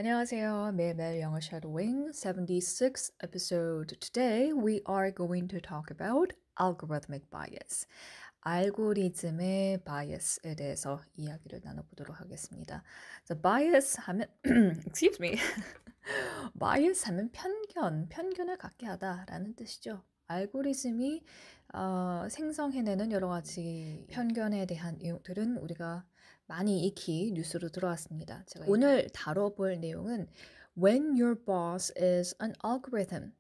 안녕하세요. 매일매일 영어 shadowing 76th episode. Today we are going to talk about algorithmic bias. 알고리즘의 bias에 대해서 이야기를 나눠보도록 하겠습니다. So bias 하면 excuse me. bias 하면 편견을 갖게 하다라는 뜻이죠. 알고리즘이 생성해내는 여러 가지 편견에 대한 내용들은 우리가 많이 익히 뉴스로 들어왔습니다. 제가 오늘 다뤄볼 내용은 When your boss is an algorithm.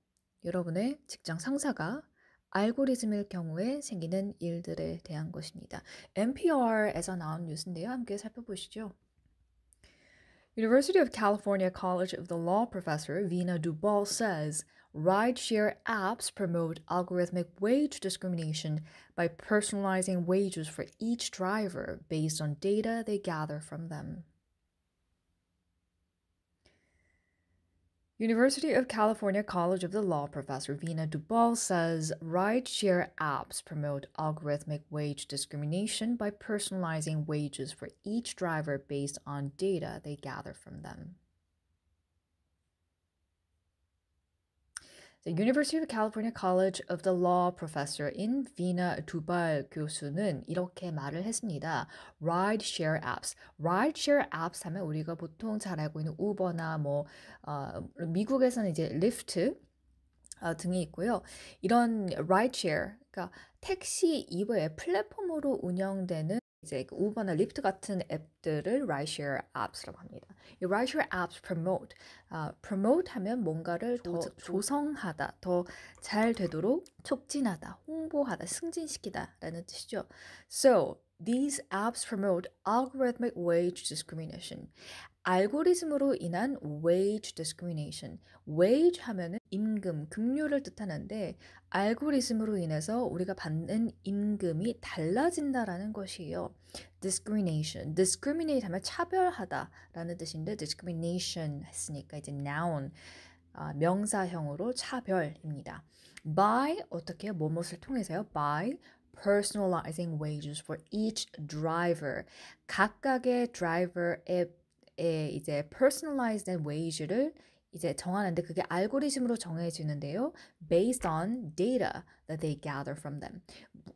여러분의 직장 상사가 알고리즘일 경우에 생기는 일들에 대한 것입니다. NPR에서 나온 뉴스인데요. 함께 살펴보시죠. University of California College of the Law professor Vina Dubal says rideshare apps promote algorithmic wage discrimination by personalizing wages for each driver based on data they gather from them. University of California College of the Law professor Vina Dubal says rideshare apps promote algorithmic wage discrimination by personalizing wages for each driver based on data they gather from them. The University of California College of the Law professor인 Vina Dubal 교수는 이렇게 말을 했습니다. Rideshare apps. Rideshare apps 하면 우리가 보통 잘 알고 있는 우버나 미국에서는 이제 리프트 등이 있고요. 이런 rideshare, 그러니까 택시 이외의 플랫폼으로 운영되는 이제 우버나 리프트 같은 앱들을 rideshare apps라고 합니다. 이 rideshare apps promote 하면 뭔가를 더 조성하다, 더 잘 되도록 촉진하다, 홍보하다, 승진시키다라는 뜻이죠. So, these apps promote algorithmic wage discrimination. 알고리즘으로 인한 wage discrimination. wage 하면은 임금, 급료를 뜻하는데 알고리즘으로 인해서 우리가 받는 임금이 달라진다라는 것이에요. discrimination. discriminate 하면 차별하다라는 뜻인데 discrimination 했으니까 이제 noun, 명사형으로 차별입니다. by 어떻게 무엇을 통해서요? by personalizing wages for each driver. 각각의 driver의 이제 personalized wage를 이제 정하는데 그게 알고리즘으로 정해지는데요. based on data that they gather from them.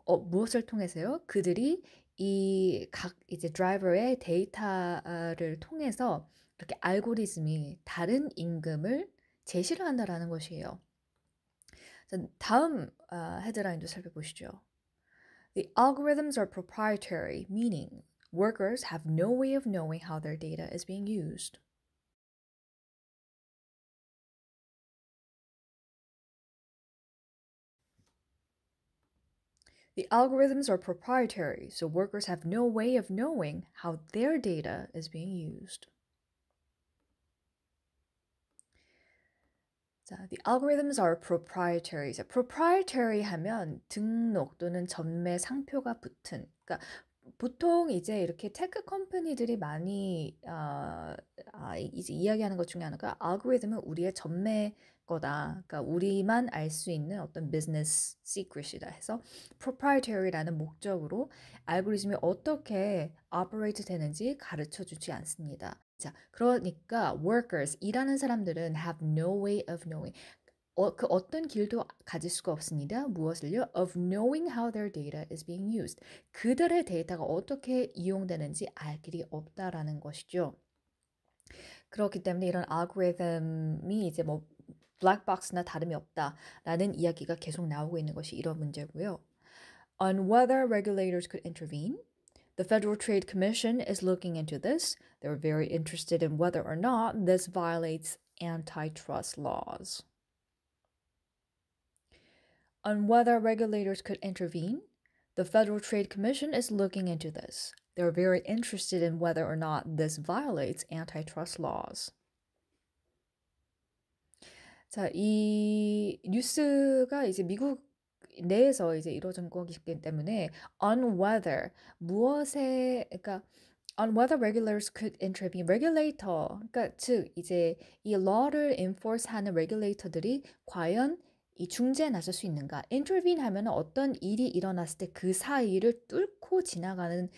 무엇을 통해서요? 그들이 이 각 이제 드라이버의 데이터를 통해서 이렇게 알고리즘이 다른 임금을 제시를 한다라는 것이에요. 다음 헤드라인도 살펴보시죠. The algorithms are proprietary, meaning workers have no way of knowing how their data is being used. The algorithms are proprietary, so workers have no way of knowing how their data is being used. 자, the algorithms are proprietary. 자, proprietary 하면 등록 또는 전매 상표가 붙은. 그러니까 보통 이제 이렇게 테크 컴퍼니들이 많이 이제 이야기하는 것 중에 하나가 알고리즘은 우리의 전매 거다. 그러니까 우리만 알 수 있는 어떤 비즈니스 시크릿이다 해서 proprietary라는 목적으로 알고리즘이 어떻게 operate 되는지 가르쳐 주지 않습니다. 자, 그러니까 workers, 일하는 사람들은 have no way of knowing. 그 어떤 길도 가질 수가 없습니다. 무엇을요? Of knowing how their data is being used. 그들의 데이터가 어떻게 이용되는지 알 길이 없다라는 것이죠. 그렇기 때문에 이런 알고리즘이 이제 블랙박스나 다름이 없다라는 이야기가 계속 나오고 있는 것이 이런 문제고요. On whether regulators could intervene. The Federal Trade Commission is looking into this. They're very interested in whether or not this violates antitrust laws. On whether regulators could intervene, the Federal Trade Commission is looking into this. They're very interested in whether or not this violates antitrust laws. 자, 이 뉴스가 이제 미국 내에서 이제 이루어진 거기 때문에 on whether 무엇에 그러니까 on whether regulators could intervene regulator 그러니까 즉 이제 이 law를 enforce하는 regulator들이 과연 이 중재에 나설 수 있는가? intervene 하면 어떤 일이 일어났을 때 그 사이를 뚫고 지나가는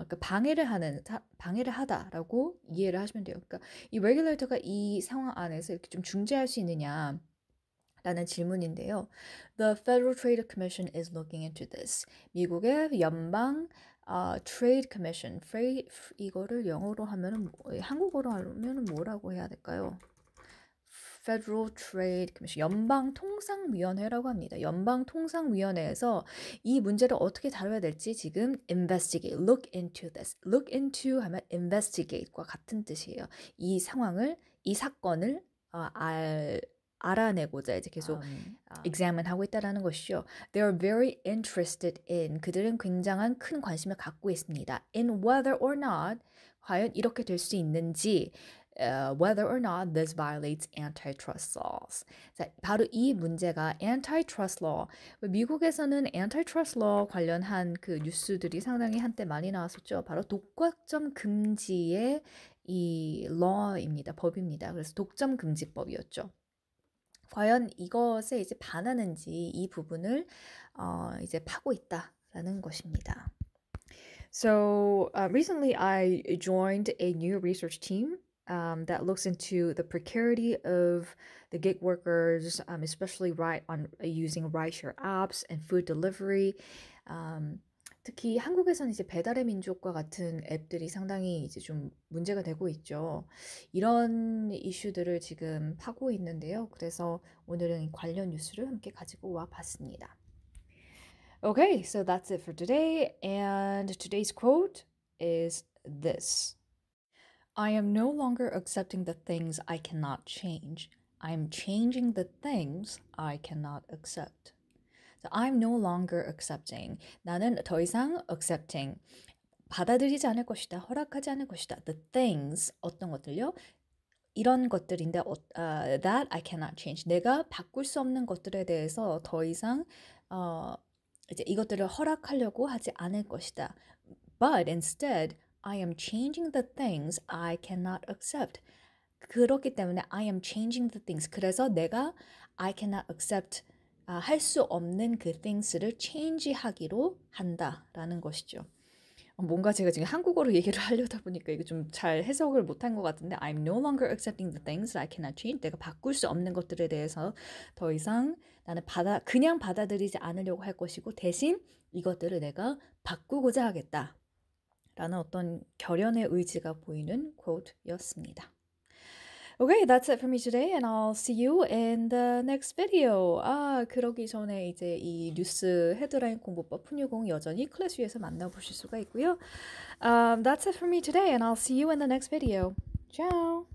그 방해를 하다라고 이해를 하시면 돼요. 그러니까 이 regulator가 이 상황 안에서 이렇게 좀 중재할 수 있느냐? 라는 질문인데요. The Federal Trade Commission is looking into this. 미국의 연방 Trade Commission, 이거를 영어로 하면은 한국어로 하면은 뭐라고 해야 될까요? Federal Trade Commission, 연방통상위원회라고 합니다. 연방통상위원회에서 이 문제를 어떻게 다뤄야 될지 지금 investigate, look into this. look into 하면 investigate과 같은 뜻이에요. 이 사건을 알아내고자 이제 계속 examine 하고 있다라는 것이죠. They are very interested in, 그들은 굉장한 큰 관심을 갖고 있습니다. In whether or not, 과연 이렇게 될 수 있는지, whether or not this violates antitrust laws. 자, 바로 이 문제가 antitrust law. 미국에서는 antitrust law 관련한 그 뉴스들이 상당히 한때 많이 나왔었죠. 바로 독과점 금지의 이 law입니다. 법입니다. 그래서 독점 금지법이었죠. 과연 이것에 이제 반하는지 이 부분을 이제 파고 있다라는 것입니다. So recently I joined a new research team that looks into the precarity of the gig workers, especially using rideshare apps and food delivery. 특히 한국에서는 이제 배달의 민족과 같은 앱들이 상당히 이제 좀 문제가 되고 있죠. 이런 이슈들을 지금 파고 있는데요. 그래서 오늘은 관련 뉴스를 함께 가지고 와 봤습니다. Okay, so that's it for today. And today's quote is this. I am no longer accepting the things I cannot change. I am changing the things I cannot accept. So I'm no longer accepting. 나는 더 이상 accepting. 받아들이지 않을 것이다. 허락하지 않을 것이다. The things, 어떤 것들요? 이런 것들인데 that I cannot change. 내가 바꿀 수 없는 것들에 대해서 더 이상 이제 이것들을 허락하려고 하지 않을 것이다. But instead, I am changing the things I cannot accept. 그렇기 때문에 I am changing the things. 그래서 내가 I cannot accept 할 수 없는 그 things를 change하기로 한다라는 것이죠. 뭔가 제가 지금 한국어로 얘기를 하려다 보니까 이거 좀 잘 해석을 못한 것 같은데 I'm no longer accepting the things I cannot change. 내가 바꿀 수 없는 것들에 대해서 더 이상 나는 그냥 받아들이지 않으려고 할 것이고 대신 이것들을 내가 바꾸고자 하겠다. 라는 어떤 결연의 의지가 보이는 quote였습니다. Okay, that's it for me today, and I'll see you in the next video. 그러기 전에 이제 이 뉴스 헤드라인 공부법 푼유공 여전히 클래스 위에서 만나보실 수가 있고요. That's it for me today, and I'll see you in the next video. Ciao!